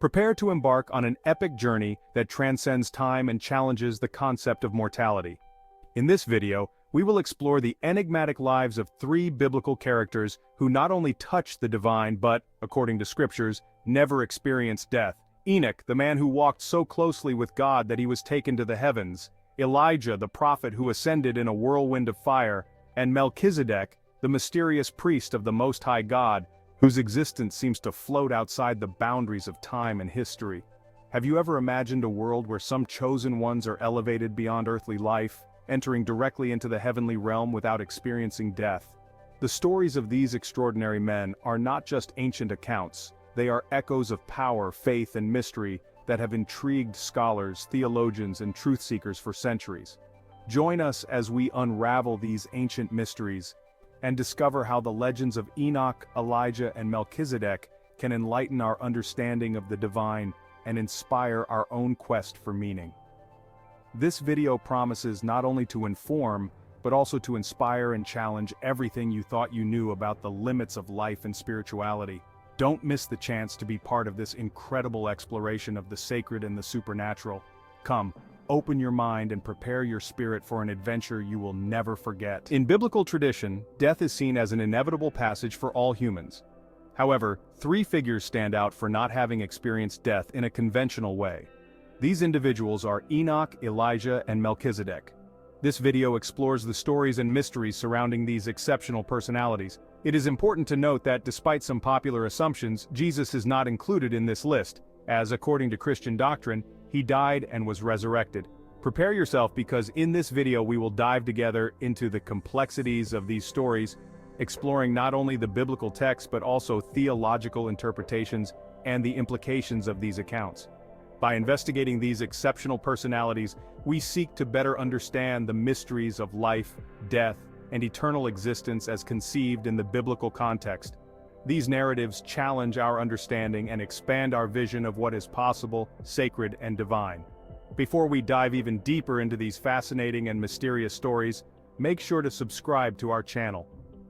Prepare to embark on an epic journey that transcends time and challenges the concept of mortality. In this video, we will explore the enigmatic lives of three biblical characters who not only touched the divine but, according to scriptures, never experienced death. Enoch, the man who walked so closely with God that he was taken to the heavens. Elijah, the prophet who ascended in a whirlwind of fire. And Melchizedek, the mysterious priest of the Most High God, whose existence seems to float outside the boundaries of time and history. Have you ever imagined a world where some chosen ones are elevated beyond earthly life, entering directly into the heavenly realm without experiencing death? The stories of these extraordinary men are not just ancient accounts, they are echoes of power, faith, and mystery that have intrigued scholars, theologians, and truth-seekers for centuries. Join us as we unravel these ancient mysteries and discover how the legends of Enoch, Elijah, and Melchizedek can enlighten our understanding of the divine and inspire our own quest for meaning. This video promises not only to inform, but also to inspire and challenge everything you thought you knew about the limits of life and spirituality. Don't miss the chance to be part of this incredible exploration of the sacred and the supernatural. Come, open your mind and prepare your spirit for an adventure you will never forget. In biblical tradition, death is seen as an inevitable passage for all humans. However, three figures stand out for not having experienced death in a conventional way. These individuals are Enoch, Elijah, and Melchizedek. This video explores the stories and mysteries surrounding these exceptional personalities. It is important to note that despite some popular assumptions, Jesus is not included in this list, as according to Christian doctrine, he died and was resurrected. Prepare yourself because in this video we will dive together into the complexities of these stories, exploring not only the biblical text but also theological interpretations and the implications of these accounts. By investigating these exceptional personalities, we seek to better understand the mysteries of life, death, and eternal existence as conceived in the biblical context. These narratives challenge our understanding and expand our vision of what is possible, sacred, and divine. Before we dive even deeper into these fascinating and mysterious stories, make sure to subscribe to our channel.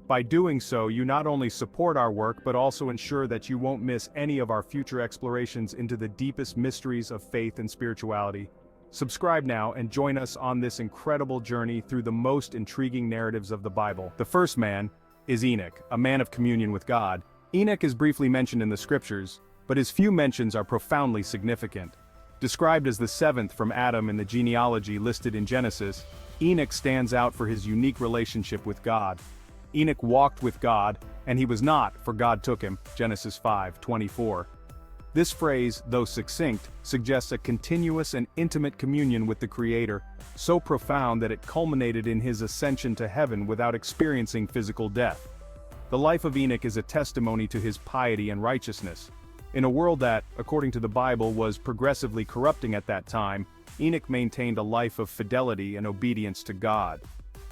By doing so, you not only support our work but also ensure that you won't miss any of our future explorations into the deepest mysteries of faith and spirituality. Subscribe now and join us on this incredible journey through the most intriguing narratives of the Bible. The first man is Enoch, a man of communion with God. Enoch is briefly mentioned in the scriptures, but his few mentions are profoundly significant. Described as the seventh from Adam in the genealogy listed in Genesis, Enoch stands out for his unique relationship with God. Enoch walked with God, and he was not, for God took him, Genesis 5:24. This phrase, though succinct, suggests a continuous and intimate communion with the Creator, so profound that it culminated in his ascension to heaven without experiencing physical death. The life of Enoch is a testimony to his piety and righteousness. In a world that, according to the Bible, was progressively corrupting at that time, Enoch maintained a life of fidelity and obedience to God.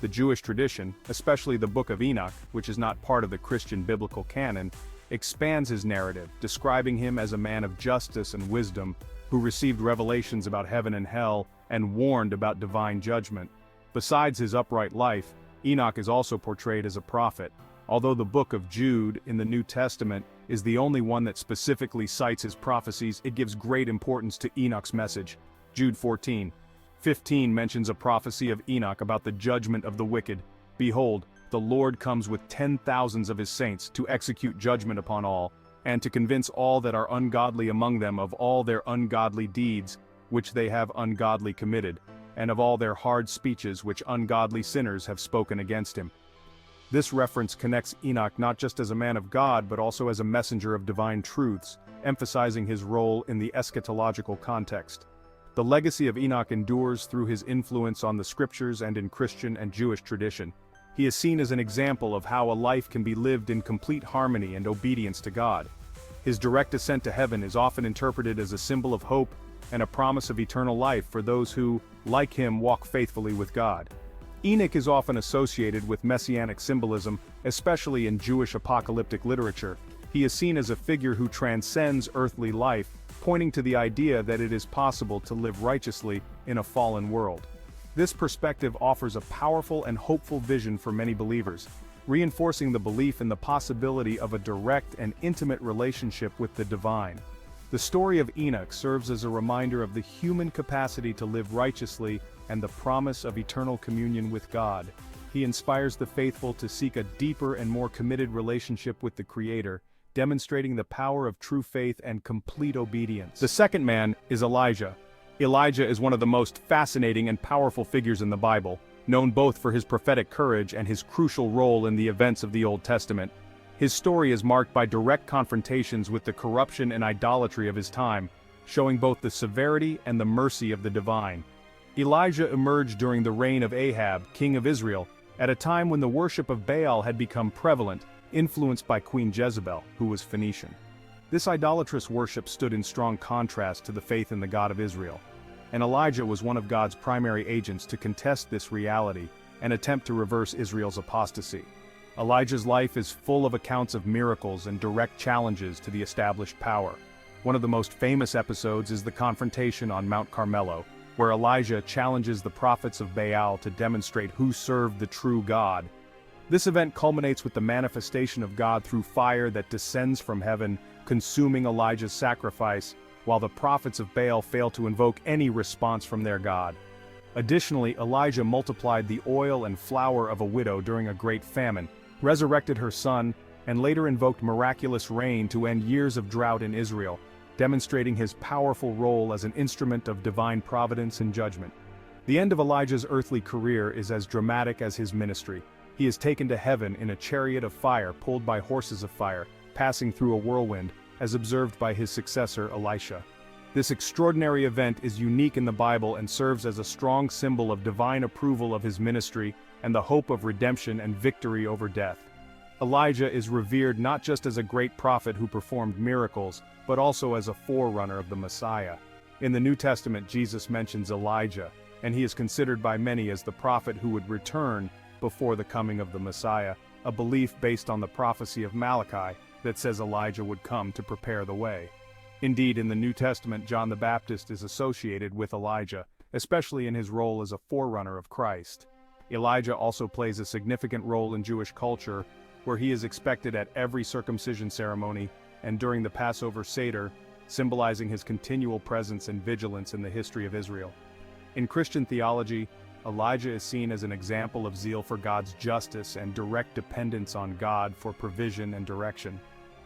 The Jewish tradition, especially the Book of Enoch, which is not part of the Christian biblical canon, expands his narrative, describing him as a man of justice and wisdom, who received revelations about heaven and hell, and warned about divine judgment. Besides his upright life, Enoch is also portrayed as a prophet. Although the book of Jude in the New Testament is the only one that specifically cites his prophecies, it gives great importance to Enoch's message. Jude 14:15 mentions a prophecy of Enoch about the judgment of the wicked. Behold, the Lord comes with 10,000s of his saints to execute judgment upon all, and to convince all that are ungodly among them of all their ungodly deeds, which they have ungodly committed, and of all their hard speeches which ungodly sinners have spoken against him. This reference connects Enoch not just as a man of God but also as a messenger of divine truths, emphasizing his role in the eschatological context. The legacy of Enoch endures through his influence on the scriptures and in Christian and Jewish tradition. He is seen as an example of how a life can be lived in complete harmony and obedience to God. His direct ascent to heaven is often interpreted as a symbol of hope and a promise of eternal life for those who, like him, walk faithfully with God. Enoch is often associated with messianic symbolism, especially in Jewish apocalyptic literature. He is seen as a figure who transcends earthly life, pointing to the idea that it is possible to live righteously in a fallen world. This perspective offers a powerful and hopeful vision for many believers, reinforcing the belief in the possibility of a direct and intimate relationship with the divine. The story of Enoch serves as a reminder of the human capacity to live righteously and the promise of eternal communion with God. He inspires the faithful to seek a deeper and more committed relationship with the Creator, demonstrating the power of true faith and complete obedience. The second man is Elijah. Elijah is one of the most fascinating and powerful figures in the Bible, known both for his prophetic courage and his crucial role in the events of the Old Testament. His story is marked by direct confrontations with the corruption and idolatry of his time, showing both the severity and the mercy of the divine. Elijah emerged during the reign of Ahab, king of Israel, at a time when the worship of Baal had become prevalent, influenced by Queen Jezebel, who was Phoenician. This idolatrous worship stood in strong contrast to the faith in the God of Israel, and Elijah was one of God's primary agents to contest this reality and attempt to reverse Israel's apostasy. Elijah's life is full of accounts of miracles and direct challenges to the established power. One of the most famous episodes is the confrontation on Mount Carmelo, where Elijah challenges the prophets of Baal to demonstrate who served the true God. This event culminates with the manifestation of God through fire that descends from heaven, consuming Elijah's sacrifice, while the prophets of Baal fail to invoke any response from their God. Additionally, Elijah multiplied the oil and flour of a widow during a great famine, resurrected her son, and later invoked miraculous rain to end years of drought in Israel, demonstrating his powerful role as an instrument of divine providence and judgment. The end of Elijah's earthly career is as dramatic as his ministry. He is taken to heaven in a chariot of fire pulled by horses of fire, passing through a whirlwind, as observed by his successor Elisha. This extraordinary event is unique in the Bible and serves as a strong symbol of divine approval of his ministry and the hope of redemption and victory over death. Elijah is revered not just as a great prophet who performed miracles, but also as a forerunner of the Messiah. In the New Testament, Jesus mentions Elijah, and he is considered by many as the prophet who would return before the coming of the Messiah, a belief based on the prophecy of Malachi that says Elijah would come to prepare the way. Indeed, in the New Testament, John the Baptist is associated with Elijah, especially in his role as a forerunner of Christ. Elijah also plays a significant role in Jewish culture, where he is expected at every circumcision ceremony and during the Passover Seder, symbolizing his continual presence and vigilance in the history of Israel. In Christian theology, Elijah is seen as an example of zeal for God's justice and direct dependence on God for provision and direction.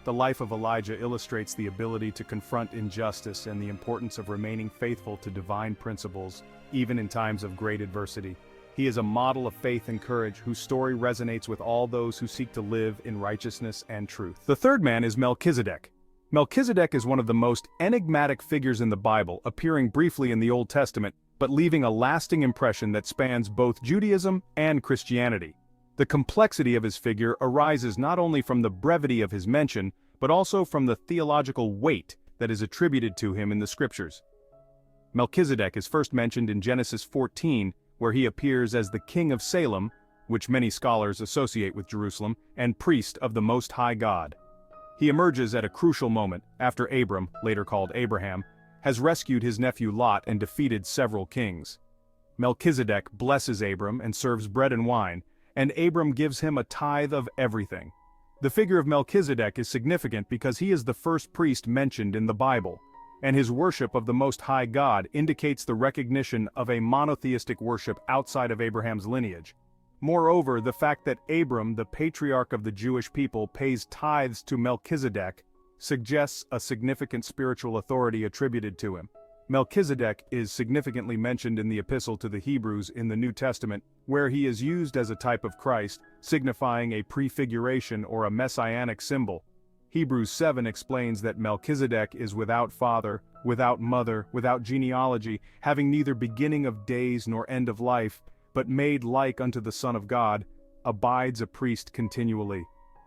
The life of Elijah illustrates the ability to confront injustice and the importance of remaining faithful to divine principles, even in times of great adversity. He is a model of faith and courage whose story resonates with all those who seek to live in righteousness and truth. The third man is Melchizedek. Melchizedek is one of the most enigmatic figures in the Bible, appearing briefly in the Old Testament, but leaving a lasting impression that spans both Judaism and Christianity. The complexity of his figure arises not only from the brevity of his mention, but also from the theological weight that is attributed to him in the scriptures. Melchizedek is first mentioned in Genesis 14, where he appears as the king of Salem, which many scholars associate with Jerusalem, and priest of the Most High God. He emerges at a crucial moment, after Abram, later called Abraham, has rescued his nephew Lot and defeated several kings. Melchizedek blesses Abram and serves bread and wine, and Abram gives him a tithe of everything. The figure of Melchizedek is significant because he is the first priest mentioned in the Bible, and his worship of the Most High God indicates the recognition of a monotheistic worship outside of Abraham's lineage. Moreover, the fact that Abram, the patriarch of the Jewish people, pays tithes to Melchizedek suggests a significant spiritual authority attributed to him. Melchizedek is significantly mentioned in the Epistle to the Hebrews in the New Testament, where he is used as a type of Christ, signifying a prefiguration or a messianic symbol. Hebrews 7 explains that Melchizedek is without father, without mother, without genealogy, having neither beginning of days nor end of life, but made like unto the Son of God, abides a priest continually.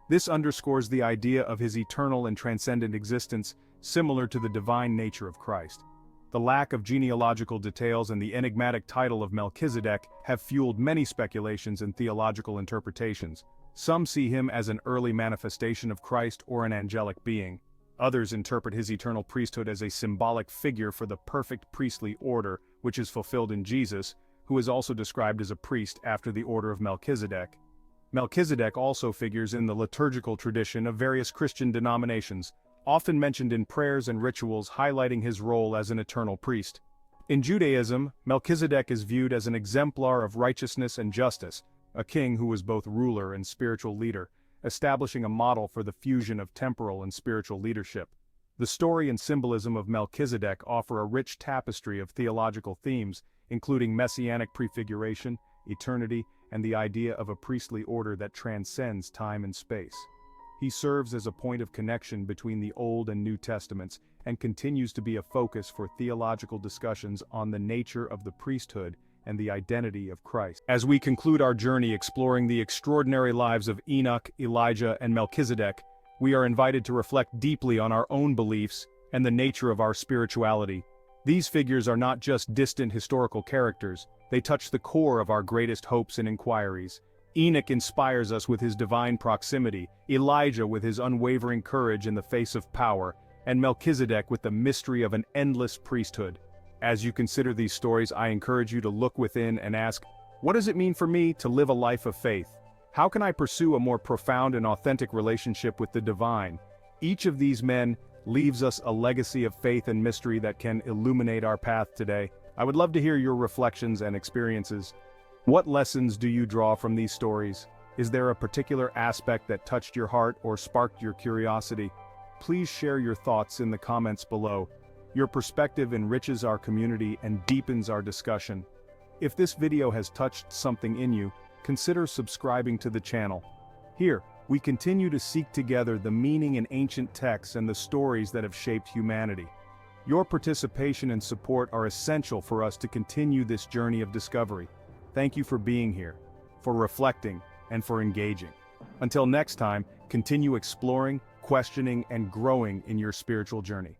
This underscores the idea of his eternal and transcendent existence, similar to the divine nature of Christ. The lack of genealogical details and the enigmatic title of Melchizedek have fueled many speculations and theological interpretations. Some see him as an early manifestation of Christ or an angelic being. Others interpret his eternal priesthood as a symbolic figure for the perfect priestly order, which is fulfilled in Jesus, who is also described as a priest after the order of Melchizedek. Melchizedek also figures in the liturgical tradition of various Christian denominations, often mentioned in prayers and rituals highlighting his role as an eternal priest. In Judaism, Melchizedek is viewed as an exemplar of righteousness and justice, a king who was both ruler and spiritual leader, establishing a model for the fusion of temporal and spiritual leadership. The story and symbolism of Melchizedek offer a rich tapestry of theological themes, including messianic prefiguration, eternity, and the idea of a priestly order that transcends time and space. He serves as a point of connection between the Old and New Testaments and continues to be a focus for theological discussions on the nature of the priesthood and the identity of Christ. As we conclude our journey exploring the extraordinary lives of Enoch, Elijah, and Melchizedek, we are invited to reflect deeply on our own beliefs and the nature of our spirituality. These figures are not just distant historical characters, they touch the core of our greatest hopes and inquiries. Enoch inspires us with his divine proximity, Elijah with his unwavering courage in the face of power, and Melchizedek with the mystery of an endless priesthood. As you consider these stories, I encourage you to look within and ask, what does it mean for me to live a life of faith? How can I pursue a more profound and authentic relationship with the divine? Each of these men leaves us a legacy of faith and mystery that can illuminate our path today. I would love to hear your reflections and experiences. What lessons do you draw from these stories? Is there a particular aspect that touched your heart or sparked your curiosity? Please share your thoughts in the comments below. Your perspective enriches our community and deepens our discussion. If this video has touched something in you, consider subscribing to the channel. Here, we continue to seek together the meaning in ancient texts and the stories that have shaped humanity. Your participation and support are essential for us to continue this journey of discovery. Thank you for being here, for reflecting, and for engaging. Until next time, continue exploring, questioning, and growing in your spiritual journey.